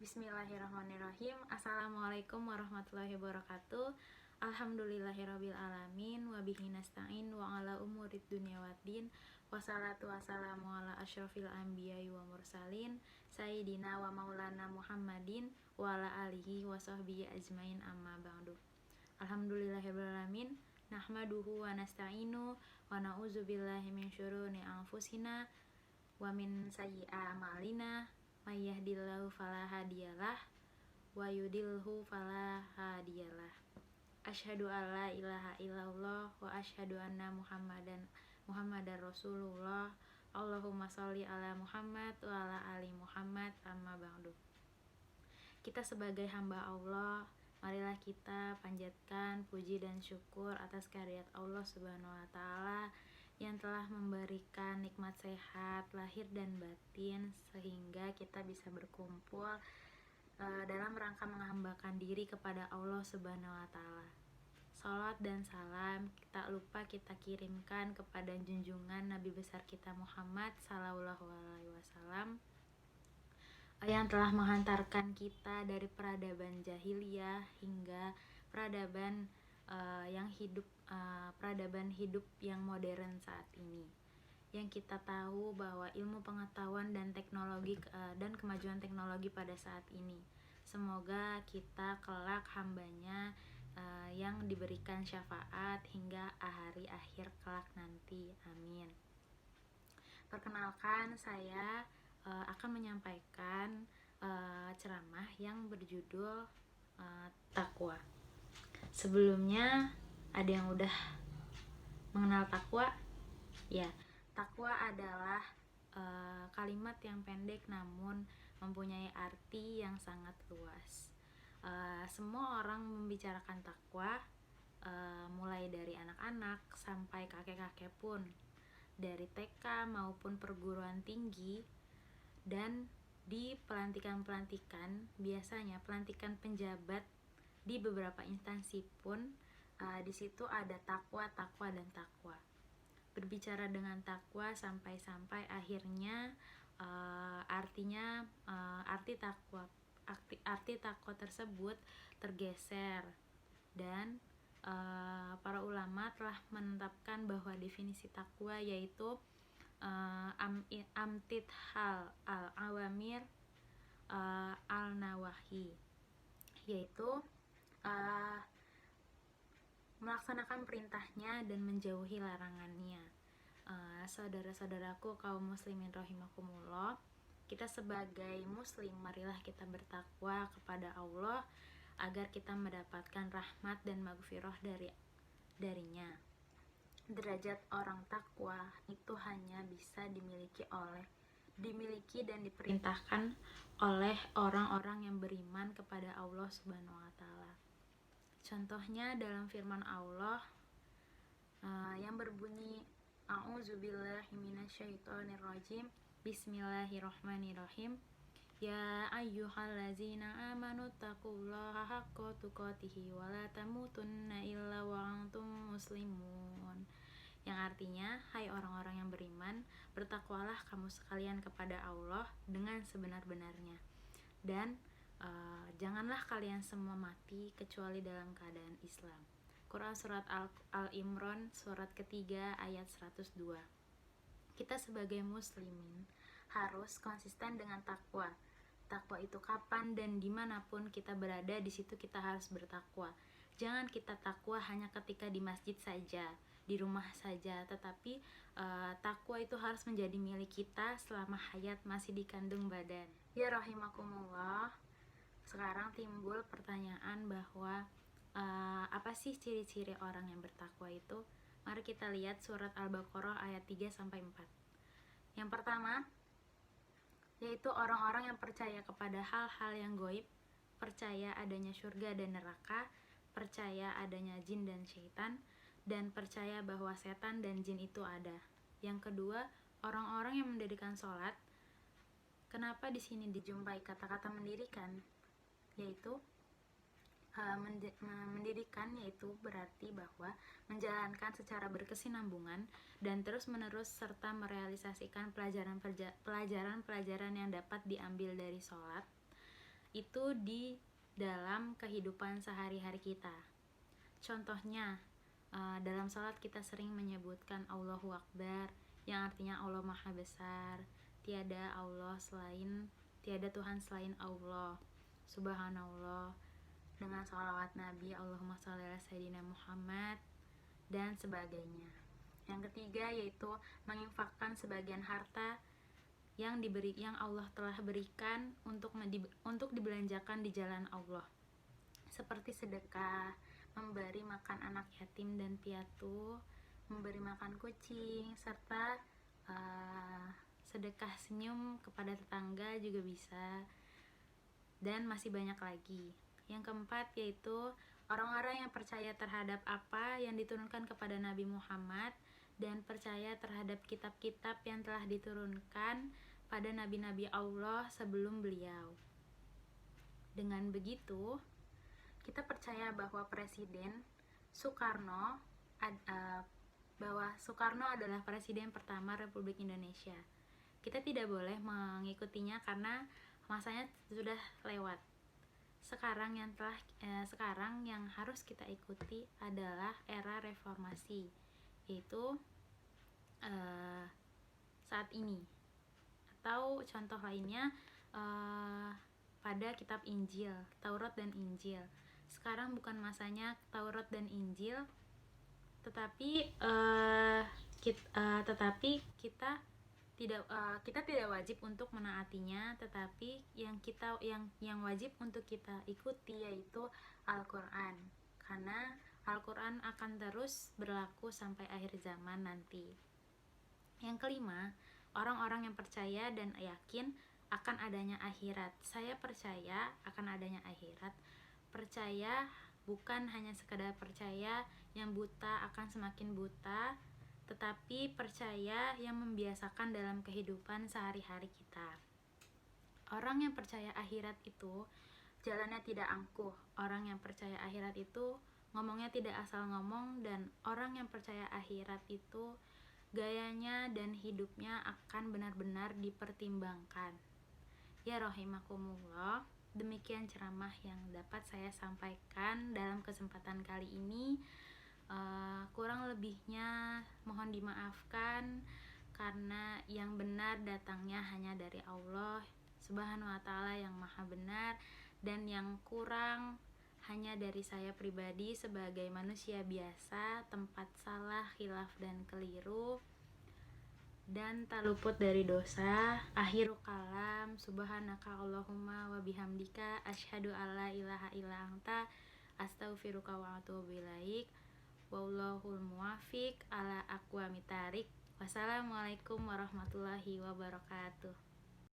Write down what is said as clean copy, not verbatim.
Bismillahirrahmanirrahim. Assalamualaikum warahmatullahi wabarakatuh. Alhamdulillahirabbil alamin wa bihi nasta'in wa ala umurid dunya waddin. Wassalatu wassalamu ala asyrofil anbiya'i wa mursalin sayyidina wa maulana Muhammadin wa ala alihi wa sahbihi ajmain amma ba'du. Alhamdulillahirabbil alamin. Nahmaduhu wa nasta'inu wa na'udzubillahi min syururi anfusina wa min sayyi'ati a'malina. May yahdihillahu fala hadiyalah wa yudlilhu fala hadiyalah. Asyhadu an la ilaha illallah wa asyhadu anna Muhammadar Rasulullah. Allahumma sholli ala Muhammad wa ala ali Muhammad, amma ba'du. Kita sebagai hamba Allah, marilah kita panjatkan puji dan syukur atas kehadirat Allah Subhanahu wa taala yang telah memberikan nikmat sehat lahir dan batin sehingga kita bisa berkumpul dalam rangka menghambakan diri kepada Allah Subhanahu wa taala. Salat dan salam tak lupa kita kirimkan kepada junjungan Nabi besar kita Muhammad sallallahu alaihi wasallam yang telah menghantarkan kita dari peradaban jahiliyah hingga peradaban peradaban hidup yang modern saat ini, yang kita tahu bahwa ilmu pengetahuan dan teknologi dan kemajuan teknologi pada saat ini, semoga kita kelak hambanya yang diberikan syafaat hingga hari akhir kelak nanti, amin. Perkenalkan, saya akan menyampaikan ceramah yang berjudul takwa. Sebelumnya, ada yang udah mengenal takwa? Ya, takwa adalah kalimat yang pendek namun mempunyai arti yang sangat luas. Semua orang membicarakan takwa, mulai dari anak-anak sampai kakek-kakek pun, dari TK maupun perguruan tinggi, dan di pelantikan-pelantikan, biasanya pelantikan penjabat di beberapa instansi pun di situ ada takwa, dan takwa. Berbicara dengan takwa sampai akhirnya arti takwa tersebut tergeser, dan para ulama telah menetapkan bahwa definisi takwa yaitu amtithal al-awamir al-nawahi, yaitu melaksanakan perintahnya dan menjauhi larangannya. Saudara-saudaraku kaum muslimin rahimakumullah, kita sebagai muslim marilah kita bertakwa kepada Allah agar kita mendapatkan rahmat dan maghfirah darinya. Derajat orang takwa itu hanya bisa dimiliki dan diperintahkan oleh orang-orang yang beriman kepada Allah Subhanahu wa taala. Contohnya dalam firman Allah yang berbunyi A'udzubillahi minasyaitonirrajim. Bismillahirrahmanirrahim. Ya ayyuhallazina amanu taqullaha haqqa tuqatih wa la tamutunna illa wa antum muslimun. Yang artinya, hai orang-orang yang beriman, bertakwalah kamu sekalian kepada Allah dengan sebenar-benarnya, dan janganlah kalian semua mati kecuali dalam keadaan Islam. Quran surat Al-Imran surat ketiga ayat 102. Kita sebagai muslimin harus konsisten dengan takwa. Takwa itu kapan dan dimanapun kita berada, di situ kita harus bertakwa. Jangan kita takwa hanya ketika di masjid saja, di rumah saja, tetapi takwa itu harus menjadi milik kita selama hayat masih dikandung badan. Ya rahimakumullah, sekarang timbul pertanyaan bahwa apa sih ciri-ciri orang yang bertakwa itu? Mari kita lihat surat Al-Baqarah ayat 3-4. Yang pertama, yaitu orang-orang yang percaya kepada hal-hal yang gaib, percaya adanya surga dan neraka, percaya adanya jin dan syaitan, dan percaya bahwa setan dan jin itu ada. Yang kedua, orang-orang yang mendirikan sholat. Kenapa di sini dijumpai kata-kata mendirikan? Yaitu mendirikan, yaitu berarti bahwa menjalankan secara berkesinambungan dan terus-menerus serta merealisasikan pelajaran-pelajaran yang dapat diambil dari sholat. itu di dalam kehidupan sehari-hari kita. Contohnya, dalam salat kita sering menyebutkan Allahu Akbar, yang artinya Allah Maha Besar, tiada Tuhan selain Allah, Subhanallah, dengan sholawat Nabi, Allahumma sholli ala Sayyidina Muhammad, dan sebagainya. Yang ketiga yaitu menginfakkan sebagian harta yang Allah telah berikan untuk dibelanjakan di jalan Allah, seperti sedekah, memberi makan anak yatim dan piatu, memberi makan kucing, serta sedekah senyum kepada tetangga juga bisa, dan masih banyak lagi. Yang keempat yaitu orang-orang yang percaya terhadap apa yang diturunkan kepada Nabi Muhammad dan percaya terhadap kitab-kitab yang telah diturunkan pada nabi-nabi Allah sebelum beliau. Dengan begitu, kita percaya bahwa Soekarno adalah presiden pertama Republik Indonesia. Kita tidak boleh mengikutinya karena masanya sudah lewat. Sekarang yang harus kita ikuti adalah era reformasi, yaitu saat ini. Atau contoh lainnya pada kitab Injil, Taurat dan Injil. Sekarang bukan masanya Taurat dan Injil, tetapi kita tidak wajib untuk menaatinya, tetapi yang wajib untuk kita ikuti yaitu Al-Qur'an, karena Al-Qur'an akan terus berlaku sampai akhir zaman nanti. Yang kelima, orang-orang yang percaya dan yakin akan adanya akhirat. Saya percaya akan adanya akhirat. Percaya bukan hanya sekadar percaya yang buta akan semakin buta, tetapi percaya yang membiasakan dalam kehidupan sehari-hari kita. Orang yang percaya akhirat itu jalannya tidak angkuh. Orang yang percaya akhirat itu ngomongnya tidak asal ngomong, dan orang yang percaya akhirat itu gayanya dan hidupnya akan benar-benar dipertimbangkan. Ya rahimakumullah, demikian ceramah yang dapat saya sampaikan dalam kesempatan kali ini. Kurang lebihnya mohon dimaafkan, karena yang benar datangnya hanya dari Allah Subhanahu wa ta'ala yang maha benar, dan yang kurang hanya dari saya pribadi sebagai manusia biasa, tempat salah, khilaf dan keliru, dan tak luput dari dosa. Akhirul kalam, subhanaka Allahumma wa bihamdika asyhadu alla ilaha illa anta astaghfiruka wa atubu ilaik. Wallahul muwafiq ala aqwamit thariq. Wassalamualaikum warahmatullahi wabarakatuh.